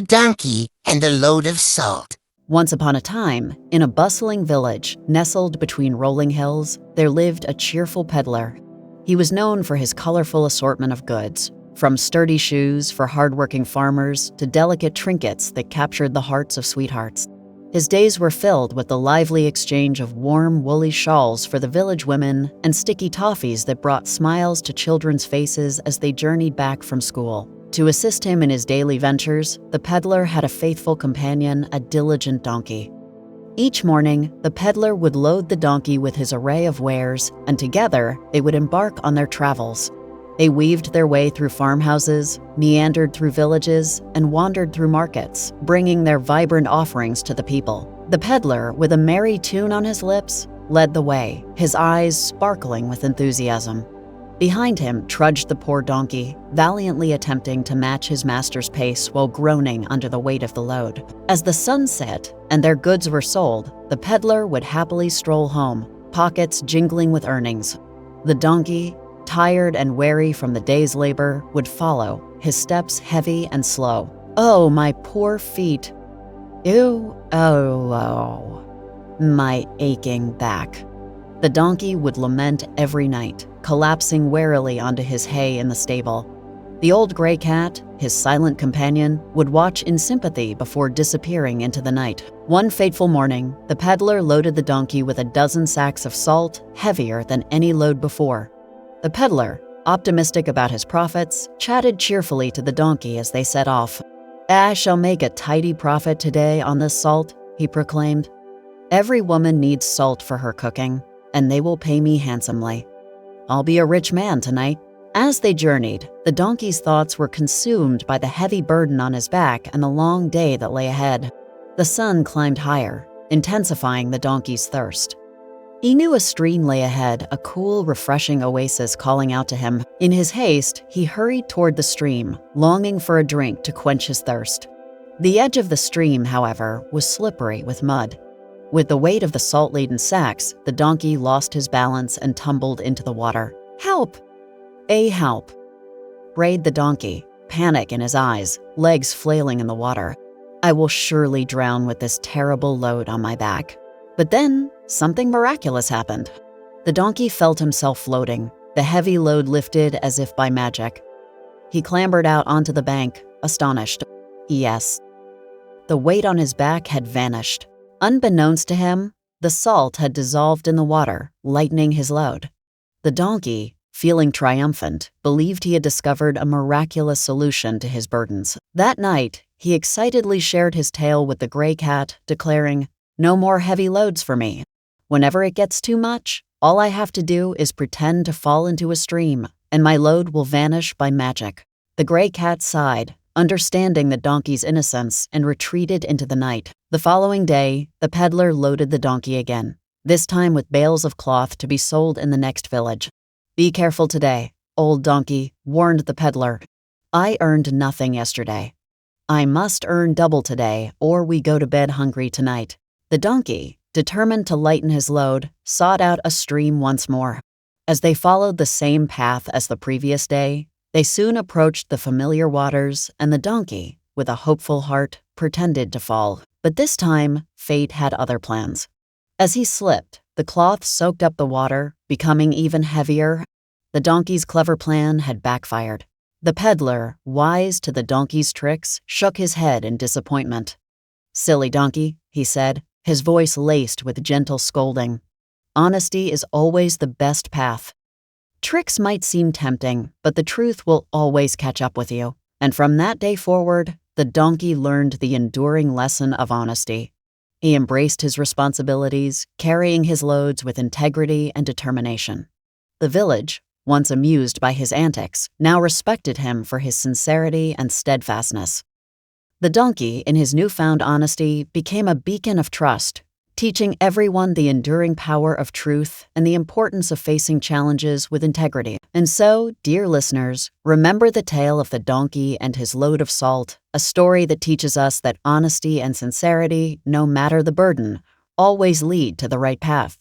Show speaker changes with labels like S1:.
S1: donkey and a load of salt.
S2: Once upon a time, in a bustling village nestled between rolling hills, there lived a cheerful peddler. He was known for his colorful assortment of goods, from sturdy shoes for hardworking farmers to delicate trinkets that captured the hearts of sweethearts. His days were filled with the lively exchange of warm, woolly shawls for the village women and sticky toffees that brought smiles to children's faces as they journeyed back from school. To assist him in his daily ventures, the peddler had a faithful companion, a diligent donkey. Each morning, the peddler would load the donkey with his array of wares, and together they would embark on their travels. They weaved their way through farmhouses, meandered through villages, and wandered through markets, bringing their vibrant offerings to the people. The peddler, with a merry tune on his lips, led the way, his eyes sparkling with enthusiasm. Behind him trudged the poor donkey, valiantly attempting to match his master's pace while groaning under the weight of the load. As the sun set and their goods were sold, the peddler would happily stroll home, pockets jingling with earnings. The donkey, tired and weary from the day's labor, would follow, his steps heavy and slow. "Oh, my poor feet. Ew, oh, my aching back." The donkey would lament every night, collapsing wearily onto his hay in the stable. The old gray cat, his silent companion, would watch in sympathy before disappearing into the night. One fateful morning, the peddler loaded the donkey with a dozen sacks of salt, heavier than any load before. The peddler, optimistic about his profits, chatted cheerfully to the donkey as they set off. "I shall make a tidy profit today on this salt," he proclaimed. "Every woman needs salt for her cooking, and they will pay me handsomely. I'll be a rich man tonight." As they journeyed, the donkey's thoughts were consumed by the heavy burden on his back and the long day that lay ahead. The sun climbed higher, intensifying the donkey's thirst. He knew a stream lay ahead, a cool, refreshing oasis calling out to him. In his haste, he hurried toward the stream, longing for a drink to quench his thirst. The edge of the stream, however, was slippery with mud. With the weight of the salt-laden sacks, the donkey lost his balance and tumbled into the water. "Help! Help!" brayed the donkey, panic in his eyes, legs flailing in the water. "I will surely drown with this terrible load on my back." But then, something miraculous happened. The donkey felt himself floating, the heavy load lifted as if by magic. He clambered out onto the bank, astonished. Yes, the weight on his back had vanished. Unbeknownst to him, the salt had dissolved in the water, lightening his load. The donkey, feeling triumphant, believed he had discovered a miraculous solution to his burdens. That night, he excitedly shared his tale with the gray cat, declaring, "No more heavy loads for me. Whenever it gets too much, all I have to do is pretend to fall into a stream, and my load will vanish by magic." The gray cat sighed, understanding the donkey's innocence, and retreated into the night. The following day, the peddler loaded the donkey again, this time with bales of cloth to be sold in the next village. "Be careful today, old donkey," warned the peddler. "I earned nothing yesterday. I must earn double today, or we go to bed hungry tonight." The donkey, determined to lighten his load, sought out a stream once more. As they followed the same path as the previous day, they soon approached the familiar waters, and the donkey, with a hopeful heart, pretended to fall. But this time, fate had other plans. As he slipped, the cloth soaked up the water, becoming even heavier. The donkey's clever plan had backfired. The peddler, wise to the donkey's tricks, shook his head in disappointment. "Silly donkey," he said, his voice laced with gentle scolding. "Honesty is always the best path. Tricks might seem tempting, but the truth will always catch up with you." And from that day forward, the donkey learned the enduring lesson of honesty. He embraced his responsibilities, carrying his loads with integrity and determination. The village, once amused by his antics, now respected him for his sincerity and steadfastness. The donkey, in his newfound honesty, became a beacon of trust, teaching everyone the enduring power of truth and the importance of facing challenges with integrity. And so, dear listeners, remember the tale of the donkey and his load of salt, a story that teaches us that honesty and sincerity, no matter the burden, always lead to the right path.